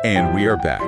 And we are back.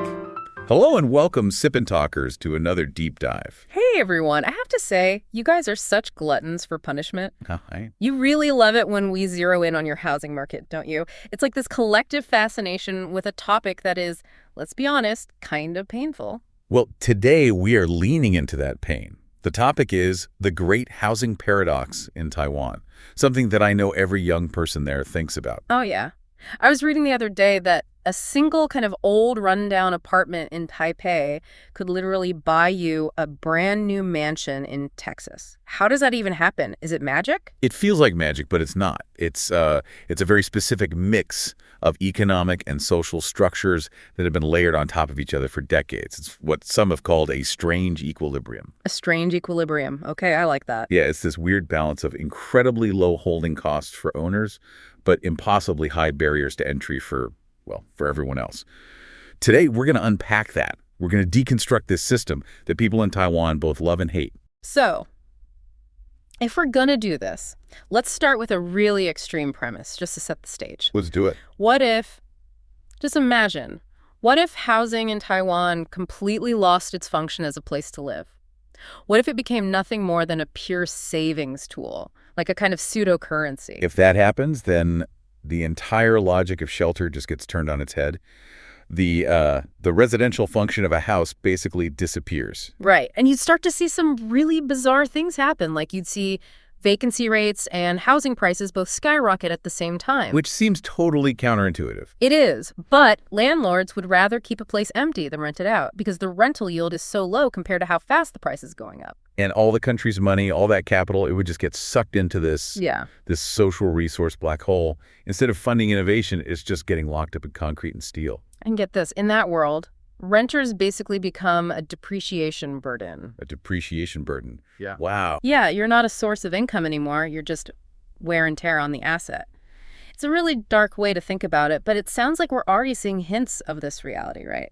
Hello and welcome, Sip&Talkers, to another deep dive. Hey, everyone. I have to say, you guys are such gluttons for punishment. Hi. You really love it when we zero in on your housing market, don't you? It's like this collective fascination with a topic that is, let's be honest, kind of painful. Well, today we are leaning into that pain. The topic is the great housing paradox in Taiwan, something that I know every young person there thinks about. Oh, yeah. I was reading the other day that a single kind of old rundown apartment in Taipei could literally buy you a brand new mansion in Texas. How does that even happen? Is it magic? It feels like magic, but it's not. It's a very specific mix of economic and social structures that have been layered on top of each other for decades. It's what some have called a strange equilibrium. A strange equilibrium. Okay, I like that. Yeah, it's this weird balance of incredibly low holding costs for owners, but impossibly high barriers to entry for everyone else. Today, we're going to unpack that. We're going to deconstruct this system that people in Taiwan both love and hate. So, if we're going to do this, let's start with a really extreme premise, just to set the stage. Let's do it. Just imagine, what if housing in Taiwan completely lost its function as a place to live? What if it became nothing more than a pure savings tool, like a kind of pseudo-currency? If that happens, then the entire logic of shelter just gets turned on its head. The residential function of a house basically disappears. Right. And you'd start to see some really bizarre things happen, like you'd see vacancy rates and housing prices both skyrocket at the same time. Which seems totally counterintuitive. It is, but landlords would rather keep a place empty than rent it out because the rental yield is so low compared to how fast the price is going up. And all the country's money, all that capital, it would just get sucked into this social resource black hole. Instead of funding innovation, it's just getting locked up in concrete and steel. And get this, in that world, renters basically become a depreciation burden. A depreciation burden. Yeah. Wow. Yeah, you're not a source of income anymore. You're just wear and tear on the asset. It's a really dark way to think about it, but it sounds like we're already seeing hints of this reality, right?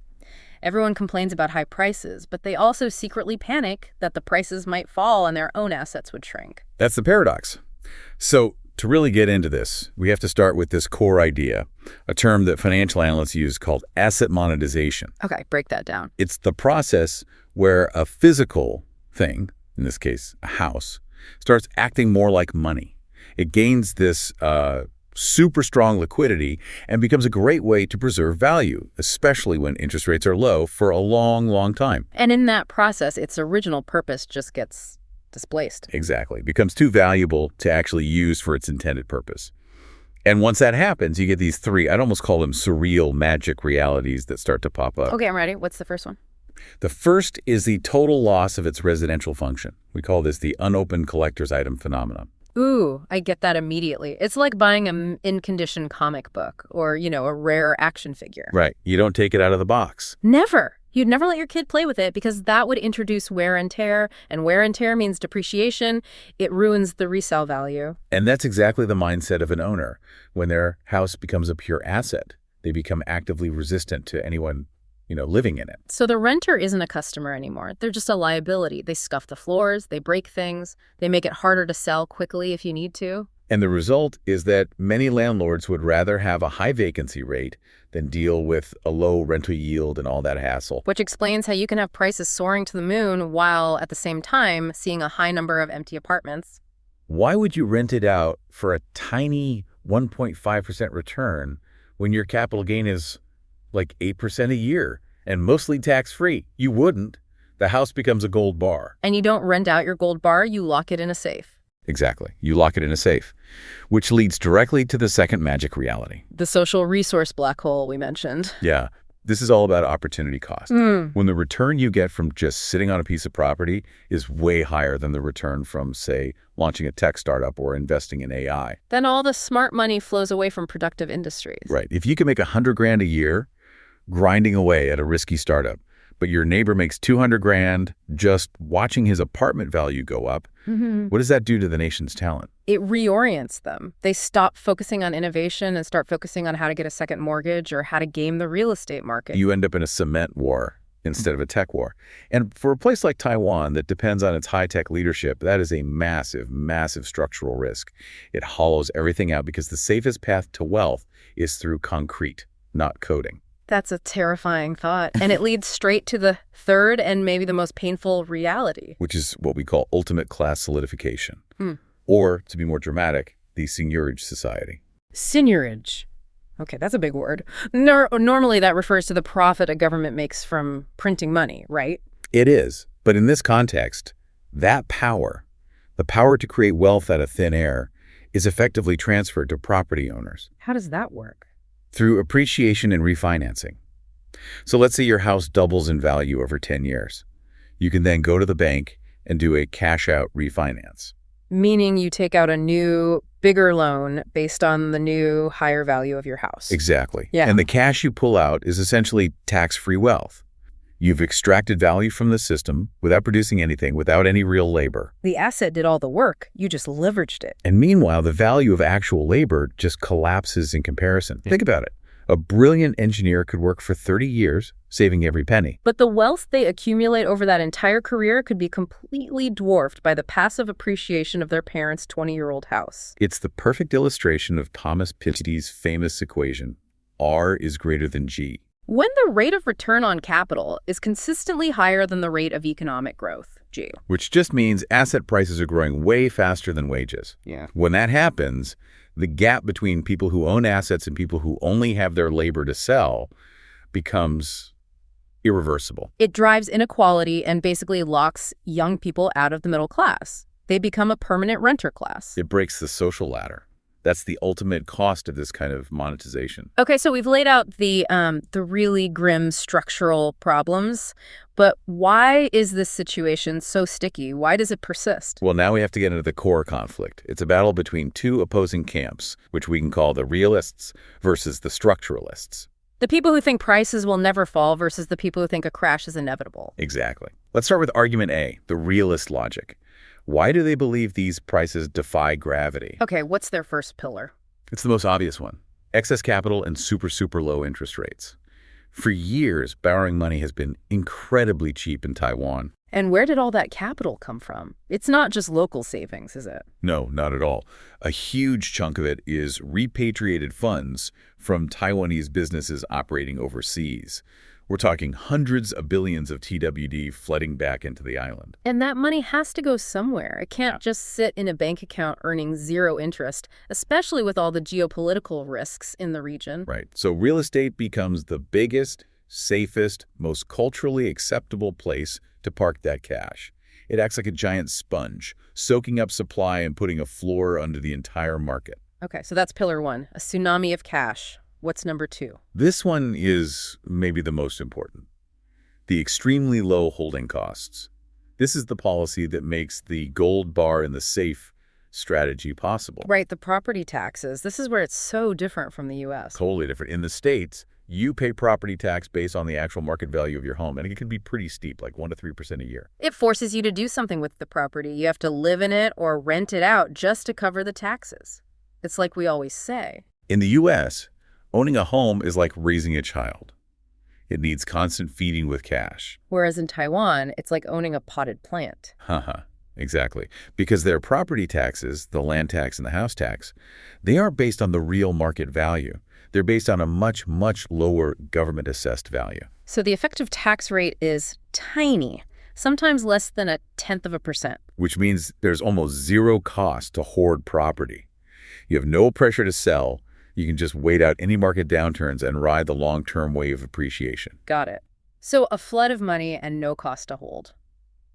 Everyone complains about high prices, but they also secretly panic that the prices might fall and their own assets would shrink. That's the paradox. So to really get into this, we have to start with this core idea, a term that financial analysts use called asset monetization. Okay, break that down. It's the process where a physical thing, in this case, a house, starts acting more like money. It gains this super strong liquidity and becomes a great way to preserve value, especially when interest rates are low for a long, long time. And in that process, its original purpose just gets displaced. Exactly. It becomes too valuable to actually use for its intended purpose. And once that happens, you get these three, I'd almost call them surreal magic realities that start to pop up. Okay, I'm ready. What's the first one? The first is the total loss of its residential function. We call this the unopened collector's item phenomenon. Ooh, I get that immediately. It's like buying an in-condition comic book or, a rare action figure. Right. You don't take it out of the box. Never. You'd never let your kid play with it because that would introduce wear and tear means depreciation. It ruins the resale value. And that's exactly the mindset of an owner. When their house becomes a pure asset, they become actively resistant to anyone living in it. So the renter isn't a customer anymore. They're just a liability. They scuff the floors, they break things, they make it harder to sell quickly if you need to. And the result is that many landlords would rather have a high vacancy rate than deal with a low rental yield and all that hassle. Which explains how you can have prices soaring to the moon while at the same time seeing a high number of empty apartments. Why would you rent it out for a tiny 1.5% return when your capital gain is like 8% a year and mostly tax-free? You wouldn't. The house becomes a gold bar. And you don't rent out your gold bar, you lock it in a safe. Exactly. You lock it in a safe, which leads directly to the second magic reality. The social resource black hole we mentioned. Yeah. This is all about opportunity cost. When the return you get from just sitting on a piece of property is way higher than the return from, say, launching a tech startup or investing in AI. Then all the smart money flows away from productive industries. Right. If you can make $100,000 a year grinding away at a risky startup, but your neighbor makes $200,000 just watching his apartment value go up, what does that do to the nation's talent? It reorients them. They stop focusing on innovation and start focusing on how to get a second mortgage or how to game the real estate market. You end up in a cement war instead of a tech war. And for a place like Taiwan that depends on its high-tech leadership, that is a massive, massive structural risk. It hollows everything out because the safest path to wealth is through concrete, not coding. That's a terrifying thought. And it leads straight to the third and maybe the most painful reality. Which is what we call ultimate class solidification. Or, to be more dramatic, the seigniorage society. Seigniorage. Okay, that's a big word. Normally that refers to the profit a government makes from printing money, right? It is. But in this context, that power, the power to create wealth out of thin air, is effectively transferred to property owners. How does that work? Through appreciation and refinancing. So let's say your house doubles in value over 10 years. You can then go to the bank and do a cash-out refinance. Meaning you take out a new, bigger loan based on the new, higher value of your house. Exactly. Yeah. And the cash you pull out is essentially tax-free wealth. You've extracted value from the system without producing anything, without any real labor. The asset did all the work. You just leveraged it. And meanwhile, the value of actual labor just collapses in comparison. Think about it. A brilliant engineer could work for 30 years, saving every penny. But the wealth they accumulate over that entire career could be completely dwarfed by the passive appreciation of their parents' 20-year-old house. It's the perfect illustration of Thomas Piketty's famous equation, R is greater than G. When the rate of return on capital is consistently higher than the rate of economic growth, G. Which just means asset prices are growing way faster than wages. Yeah. When that happens, the gap between people who own assets and people who only have their labor to sell becomes irreversible. It drives inequality and basically locks young people out of the middle class. They become a permanent renter class. It breaks the social ladder. That's the ultimate cost of this kind of monetization. Okay, so we've laid out the really grim structural problems, but why is this situation so sticky? Why does it persist? Well, now we have to get into the core conflict. It's a battle between two opposing camps, which we can call the realists versus the structuralists. The people who think prices will never fall versus the people who think a crash is inevitable. Exactly. Let's start with argument A, the realist logic. Why do they believe these prices defy gravity? Okay, what's their first pillar? It's the most obvious one. Excess capital and super low interest rates. For years, borrowing money has been incredibly cheap in Taiwan. And where did all that capital come from? It's not just local savings, is it? No, not at all. A huge chunk of it is repatriated funds from Taiwanese businesses operating overseas. We're talking hundreds of billions of TWD flooding back into the island. And that money has to go somewhere. It can't just sit in a bank account earning zero interest, especially with all the geopolitical risks in the region. Right. So real estate becomes the biggest, safest, most culturally acceptable place to park that cash. It acts like a giant sponge, soaking up supply and putting a floor under the entire market. Okay, so that's pillar one, a tsunami of cash. What's number two? This one is maybe the most important. The extremely low holding costs. This is the policy that makes the gold bar in the safe strategy possible. Right, the property taxes. This is where it's so different from the U.S. Totally different. In the States, you pay property tax based on the actual market value of your home, and it can be pretty steep, like 1% to 3% a year. It forces you to do something with the property. You have to live in it or rent it out just to cover the taxes. It's like we always say. In the U.S., owning a home is like raising a child. It needs constant feeding with cash. Whereas in Taiwan, it's like owning a potted plant. Exactly. Because their property taxes, the land tax and the house tax, they aren't based on the real market value. They're based on a much lower government-assessed value. So the effective tax rate is tiny, sometimes less than 0.1%. Which means there's almost zero cost to hoard property. You have no pressure to sell. You can just wait out any market downturns and ride the long-term wave of appreciation. Got it. So a flood of money and no cost to hold.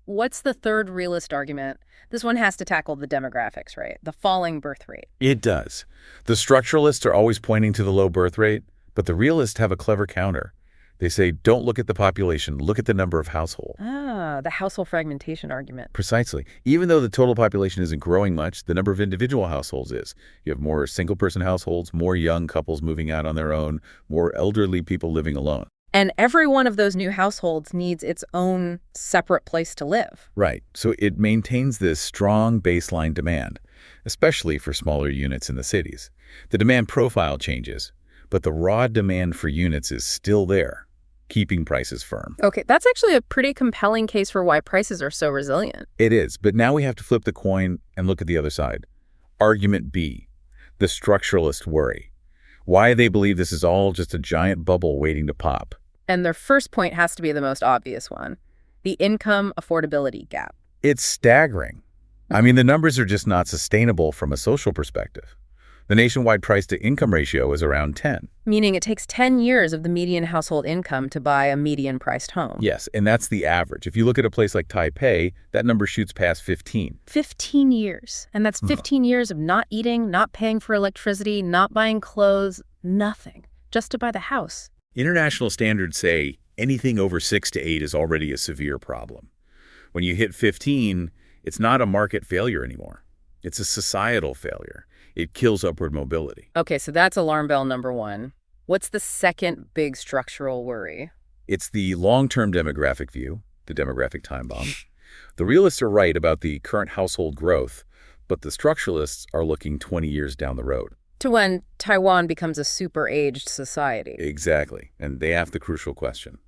What's the third realist argument? This one has to tackle the demographics, right? The falling birth rate. It does. The structuralists are always pointing to the low birth rate, but the realists have a clever counter. They say, don't look at the population, look at the number of households. The household fragmentation argument. Precisely. Even though the total population isn't growing much, the number of individual households is. You have more single-person households, more young couples moving out on their own, more elderly people living alone. And every one of those new households needs its own separate place to live. Right. So it maintains this strong baseline demand, especially for smaller units in the cities. The demand profile changes, but the raw demand for units is still there, keeping prices firm. Okay, that's actually a pretty compelling case for why prices are so resilient. It is, but now we have to flip the coin and look at the other side. Argument B, the structuralist worry. why they believe this is all just a giant bubble waiting to pop. And their first point has to be the most obvious one, the income affordability gap. It's staggering. I mean, the numbers are just not sustainable from a social perspective. The nationwide price-to-income ratio is around 10. Meaning it takes 10 years of the median household income to buy a median-priced home. Yes, and that's the average. If you look at a place like Taipei, that number shoots past 15. 15 years. And that's 15 years of not eating, not paying for electricity, not buying clothes, nothing. Just to buy the house. International standards say anything over 6 to 8 is already a severe problem. When you hit 15, it's not a market failure anymore. It's a societal failure. It kills upward mobility. Okay, so that's alarm bell number one. What's the second big structural worry? It's the long-term demographic view, the demographic time bomb. The realists are right about the current household growth, but the structuralists are looking 20 years down the road. To when Taiwan becomes a super-aged society. Exactly. And they ask the crucial question.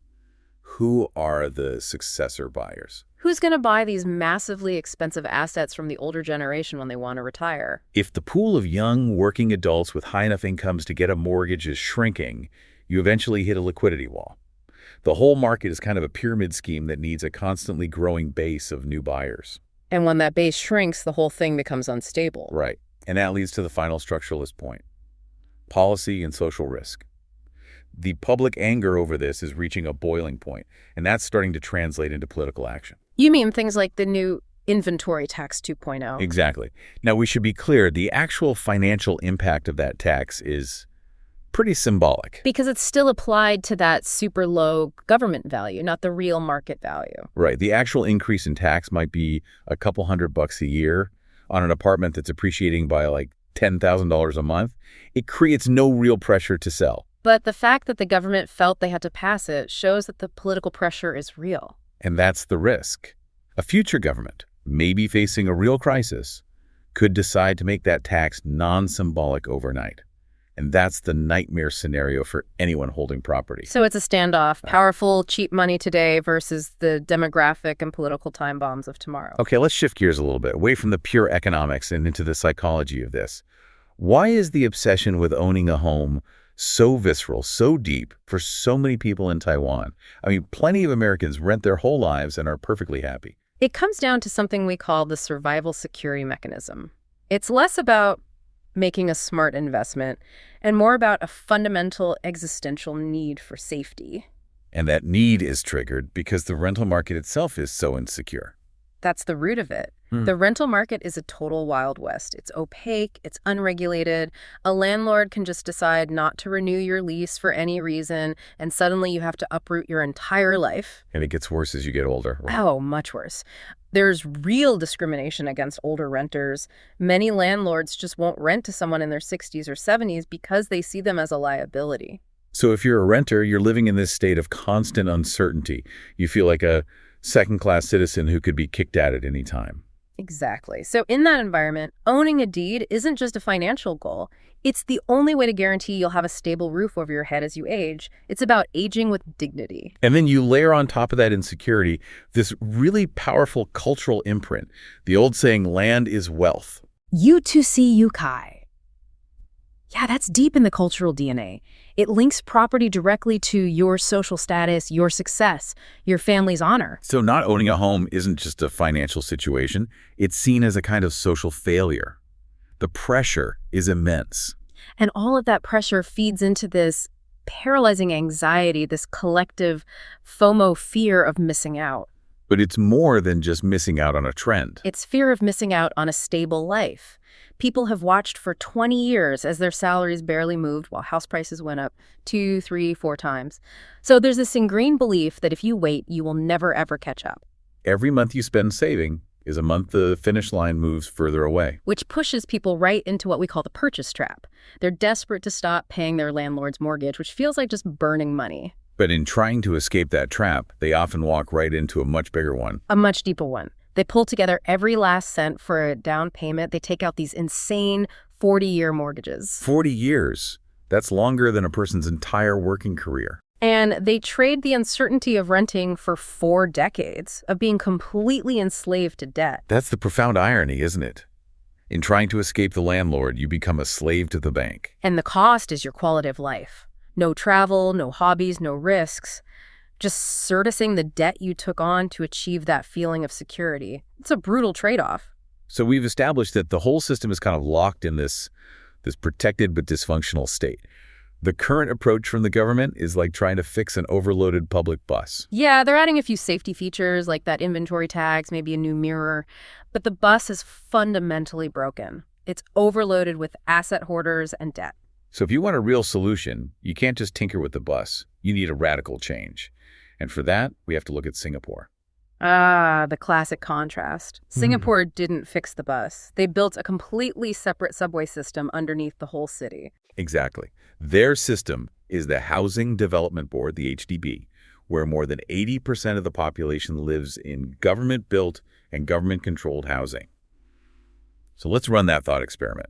Who are the successor buyers? Who's going to buy these massively expensive assets from the older generation when they want to retire? If the pool of young working adults with high enough incomes to get a mortgage is shrinking, you eventually hit a liquidity wall. The whole market is kind of a pyramid scheme that needs a constantly growing base of new buyers. And when that base shrinks, the whole thing becomes unstable. Right. And that leads to the final structuralist point. Policy and social risk. The public anger over this is reaching a boiling point, and that's starting to translate into political action. You mean things like the new inventory tax 2.0? Exactly. Now, we should be clear, the actual financial impact of that tax is pretty symbolic. Because it's still applied to that super low government value, not the real market value. Right. The actual increase in tax might be a couple $100 a year on an apartment that's appreciating by like $10,000 a month. It creates no real pressure to sell. But the fact that the government felt they had to pass it shows that the political pressure is real. And that's the risk. A future government, maybe facing a real crisis, could decide to make that tax non-symbolic overnight. And that's the nightmare scenario for anyone holding property. So it's a standoff, powerful, cheap money today versus the demographic and political time bombs of tomorrow. Okay, let's shift gears a little bit, away from the pure economics and into the psychology of this. Why is the obsession with owning a home so visceral, so deep for so many people in Taiwan? I mean, plenty of Americans rent their whole lives and are perfectly happy. It comes down to something we call the survival security mechanism. It's less about making a smart investment and more about a fundamental existential need for safety. And that need is triggered because the rental market itself is so insecure. That's the root of it. The rental market is a total Wild West. It's opaque, it's unregulated. A landlord can just decide not to renew your lease for any reason, and suddenly you have to uproot your entire life. And it gets worse as you get older. Right? Oh, much worse. There's real discrimination against older renters. Many landlords just won't rent to someone in their 60s or 70s because they see them as a liability. So if you're a renter, you're living in this state of constant uncertainty. You feel like a second-class citizen who could be kicked out at any time. Exactly. So in that environment, owning a deed isn't just a financial goal. It's the only way to guarantee you'll have a stable roof over your head as you age. It's about aging with dignity. And then you layer on top of that insecurity this really powerful cultural imprint. The old saying, land is wealth. U2C Yukai. Yeah, that's deep in the cultural DNA. It links property directly to your social status, your success, your family's honor. So not owning a home isn't just a financial situation. It's seen as a kind of social failure. The pressure is immense. And all of that pressure feeds into this paralyzing anxiety, this collective FOMO fear of missing out. But it's more than just missing out on a trend. It's fear of missing out on a stable life. People have watched for 20 years as their salaries barely moved while house prices went up 2, 3, 4 times. So there's this ingrained belief that if you wait, you will never, ever catch up. Every month you spend saving is a month the finish line moves further away. Which pushes people right into what we call the purchase trap. They're desperate to stop paying their landlord's mortgage, which feels like just burning money. But in trying to escape that trap, they often walk right into a much bigger one. A much deeper one. They pull together every last cent for a down payment. They take out these insane 40-year mortgages. 40 years. That's longer than a person's entire working career. And they trade the uncertainty of renting for 4 decades, of being completely enslaved to debt. That's the profound irony, isn't it? In trying to escape the landlord, you become a slave to the bank. And the cost is your quality of life. No travel, no hobbies, no risks. Just servicing the debt you took on to achieve that feeling of security. It's a brutal trade-off. So we've established that the whole system is kind of locked in this protected but dysfunctional state. The current approach from the government is like trying to fix an overloaded public bus. Yeah, they're adding a few safety features like that inventory tags, maybe a new mirror. But the bus is fundamentally broken. It's overloaded with asset hoarders and debt. So if you want a real solution, you can't just tinker with the bus. You need a radical change. And for that, we have to look at Singapore. Ah, the classic contrast. Singapore didn't fix the bus. They built a completely separate subway system underneath the whole city. Exactly. Their system is the Housing Development Board, the HDB, where more than 80% of the population lives in government-built and government-controlled housing. So let's run that thought experiment.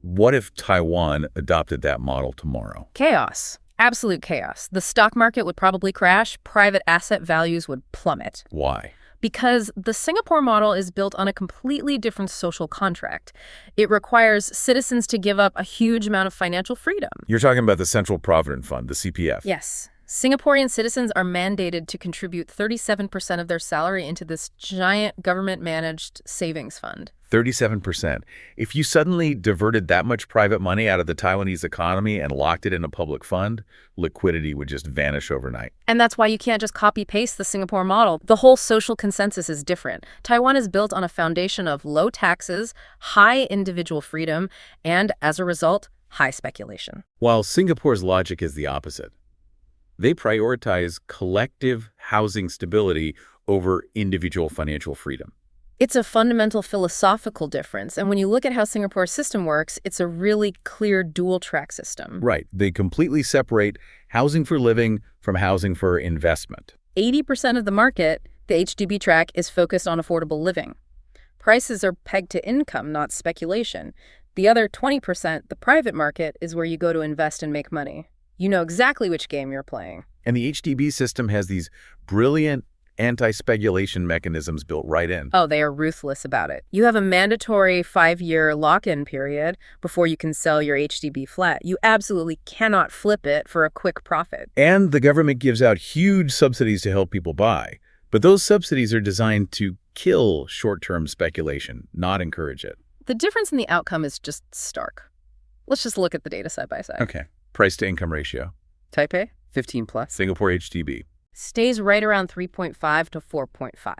What if Taiwan adopted that model tomorrow? Chaos. Absolute chaos. The stock market would probably crash. Private asset values would plummet. Why? Because the Singapore model is built on a completely different social contract. It requires citizens to give up a huge amount of financial freedom. You're talking about the Central Provident Fund, the CPF. Yes. Singaporean citizens are mandated to contribute 37% of their salary into this giant government-managed savings fund. 37%. If you suddenly diverted that much private money out of the Taiwanese economy and locked it in a public fund, liquidity would just vanish overnight. And that's why you can't just copy-paste the Singapore model. The whole social consensus is different. Taiwan is built on a foundation of low taxes, high individual freedom, and, as a result, high speculation. While Singapore's logic is the opposite. They prioritize collective housing stability over individual financial freedom. It's a fundamental philosophical difference, and when you look at how Singapore's system works, it's a really clear dual-track system. Right. They completely separate housing for living from housing for investment. 80% of the market, the HDB track, is focused on affordable living. Prices are pegged to income, not speculation. The other 20%, the private market, is where you go to invest and make money. You know exactly which game you're playing. And the HDB system has these brilliant anti-speculation mechanisms built right in. Oh, they are ruthless about it. You have a mandatory 5-year lock-in period before you can sell your HDB flat. You absolutely cannot flip it for a quick profit. And the government gives out huge subsidies to help people buy. But those subsidies are designed to kill short-term speculation, not encourage it. The difference in the outcome is just stark. Let's just look at the data side by side. Okay. Price to income ratio. Taipei, 15 plus. Singapore HDB. Stays right around 3.5 to 4.5.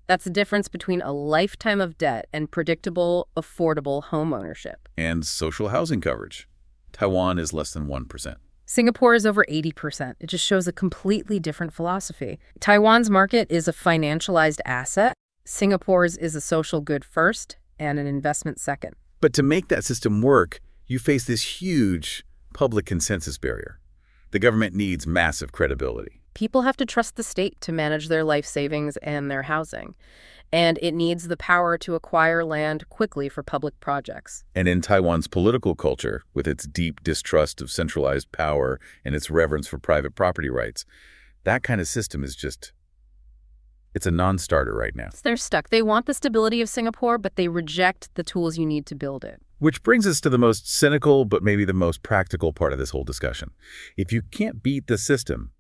That's the difference between a lifetime of debt and predictable, affordable home ownership. And social housing coverage. Taiwan is less than 1%. Singapore is over 80%. It just shows a completely different philosophy. Taiwan's market is a financialized asset. Singapore's is a social good first and an investment second. But to make that system work, you face this huge public consensus barrier. The government needs massive credibility. People have to trust the state to manage their life savings and their housing. And it needs the power to acquire land quickly for public projects. And in Taiwan's political culture, with its deep distrust of centralized power and its reverence for private property rights, that kind of system is it's a non-starter right now. They're stuck. They want the stability of Singapore, but they reject the tools you need to build it. Which brings us to the most cynical, but maybe the most practical part of this whole discussion. If you can't beat the system,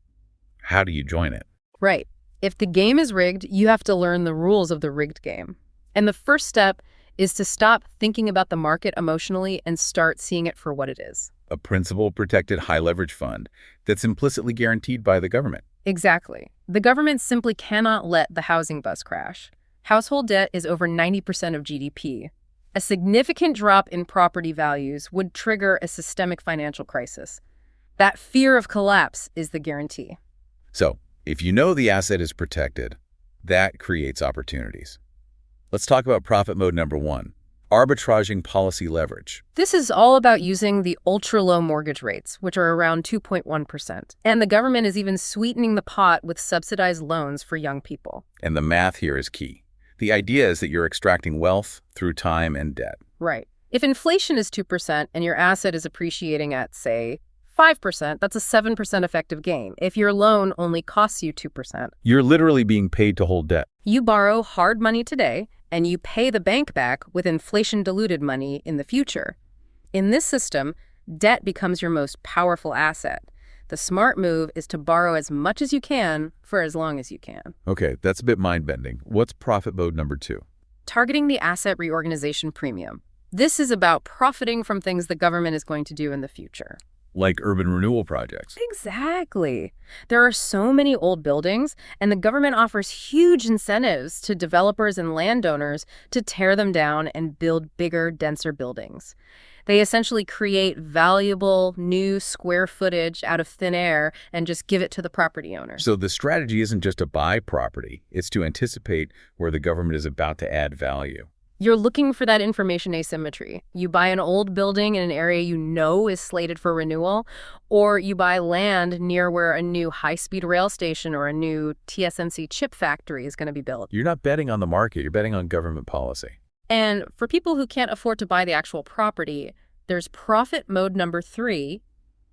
how do you join it? Right. If the game is rigged, you have to learn the rules of the rigged game. And the first step is to stop thinking about the market emotionally and start seeing it for what it is. A principal-protected high-leverage fund that's implicitly guaranteed by the government. Exactly. The government simply cannot let the housing bus crash. Household debt is over 90% of GDP. A significant drop in property values would trigger a systemic financial crisis. That fear of collapse is the guarantee. So, if you know the asset is protected, that creates opportunities. Let's talk about profit mode number 1, arbitraging policy leverage. This is all about using the ultra-low mortgage rates, which are around 2.1%. And the government is even sweetening the pot with subsidized loans for young people. And the math here is key. The idea is that you're extracting wealth through time and debt. Right. If inflation is 2% and your asset is appreciating at, say, 5%, that's a 7% effective gain. If your loan only costs you 2%, you're literally being paid to hold debt. you borrow hard money today and you pay the bank back with inflation-diluted money in the future. In this system, debt becomes your most powerful asset. The smart move is to borrow as much as you can for as long as you can. Okay, that's a bit mind-bending. What's profit mode number 2? Targeting the asset reorganization premium. This is about profiting from things the government is going to do in the future. Like urban renewal projects. Exactly. There are so many old buildings, and the government offers huge incentives to developers and landowners to tear them down and build bigger, denser buildings. They essentially create valuable new square footage out of thin air and just give it to the property owners. So the strategy isn't just to buy property, it's to anticipate where the government is about to add value. You're looking for that information asymmetry. You buy an old building in an area you know is slated for renewal, or you buy land near where a new high-speed rail station or a new TSMC chip factory is going to be built. You're not betting on the market, you're betting on government policy. And for people who can't afford to buy the actual property, there's profit mode number 3,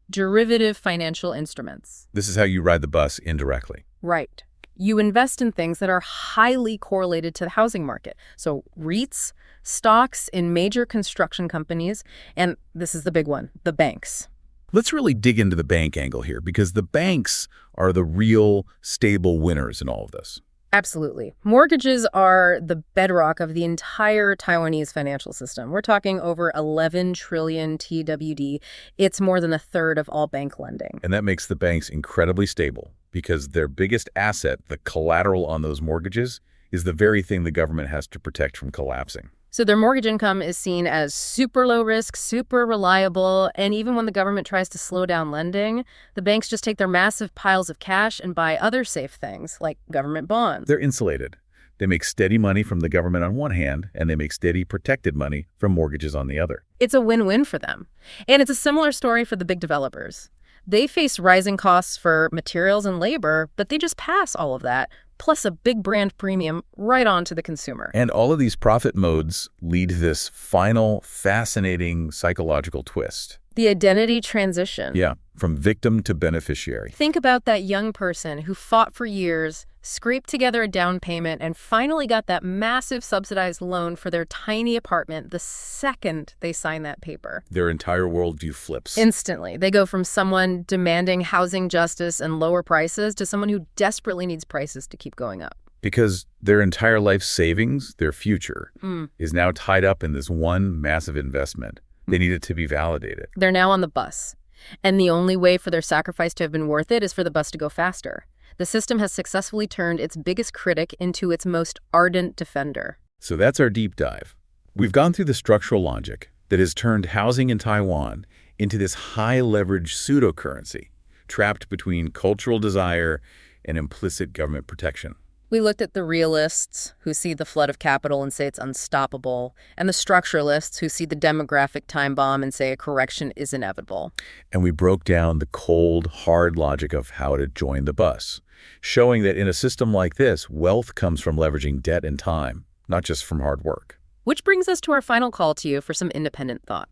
derivative financial instruments. This is how you ride the bus indirectly. Right. You invest in things that are highly correlated to the housing market. So REITs, stocks in major construction companies, and this is the big one, the banks. Let's really dig into the bank angle here, because the banks are the real stable winners in all of this. Absolutely. Mortgages are the bedrock of the entire Taiwanese financial system. We're talking over 11 trillion TWD. It's more than a third of all bank lending. And that makes the banks incredibly stable, because their biggest asset, the collateral on those mortgages, is the very thing the government has to protect from collapsing. So their mortgage income is seen as super low risk, super reliable, and even when the government tries to slow down lending, the banks just take their massive piles of cash and buy other safe things, like government bonds. They're insulated. They make steady money from the government on one hand, and they make steady protected money from mortgages on the other. It's a win-win for them. And it's a similar story for the big developers. They face rising costs for materials and labor, but they just pass all of that, plus a big brand premium, right on to the consumer. And all of these profit modes lead to this final, fascinating psychological twist. The identity transition. Yeah, from victim to beneficiary. Think about that young person who fought for years, scraped together a down payment, and finally got that massive subsidized loan for their tiny apartment the second they sign that paper. Their entire worldview flips. Instantly. They go from someone demanding housing justice and lower prices to someone who desperately needs prices to keep going up. Because their entire life savings, their future, is now tied up in this one massive investment. They need it to be validated. They're now on the bus. And the only way for their sacrifice to have been worth it is for the bus to go faster. The system has successfully turned its biggest critic into its most ardent defender. So that's our deep dive. We've gone through the structural logic that has turned housing in Taiwan into this high-leverage pseudocurrency, trapped between cultural desire and implicit government protection. We looked at the realists, who see the flood of capital and say it's unstoppable, and the structuralists, who see the demographic time bomb and say a correction is inevitable. And we broke down the cold, hard logic of how to join the bus, showing that in a system like this, wealth comes from leveraging debt and time, not just from hard work. Which brings us to our final call to you for some independent thought.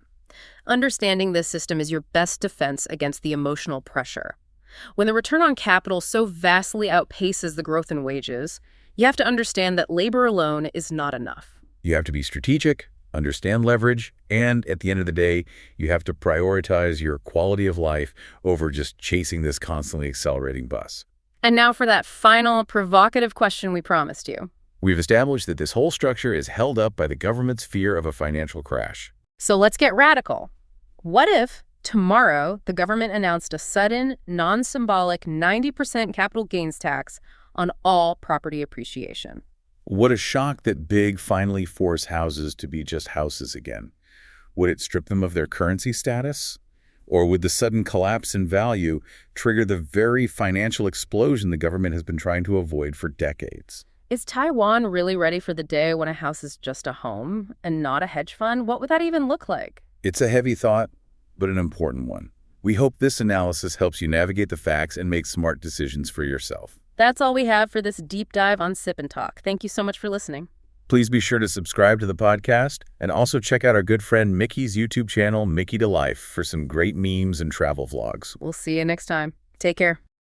Understanding this system is your best defense against the emotional pressure. When the return on capital so vastly outpaces the growth in wages, you have to understand that labor alone is not enough. You have to be strategic, understand leverage, and at the end of the day, you have to prioritize your quality of life over just chasing this constantly accelerating bus. And now for that final provocative question we promised you. We've established that this whole structure is held up by the government's fear of a financial crash. So let's get radical. What if tomorrow the government announced a sudden, non-symbolic 90% capital gains tax on all property appreciation? What a shock that big finally force houses to be just houses again. Would it strip them of their currency status? Or would the sudden collapse in value trigger the very financial explosion the government has been trying to avoid for decades? Is Taiwan really ready for the day when a house is just a home and not a hedge fund? What would that even look like? It's a heavy thought, but an important one. We hope this analysis helps you navigate the facts and make smart decisions for yourself. That's all we have for this deep dive on Sip and Talk. Thank you so much for listening. Please be sure to subscribe to the podcast and also check out our good friend Mickey's YouTube channel, Mickey to Life, for some great memes and travel vlogs. We'll see you next time. Take care.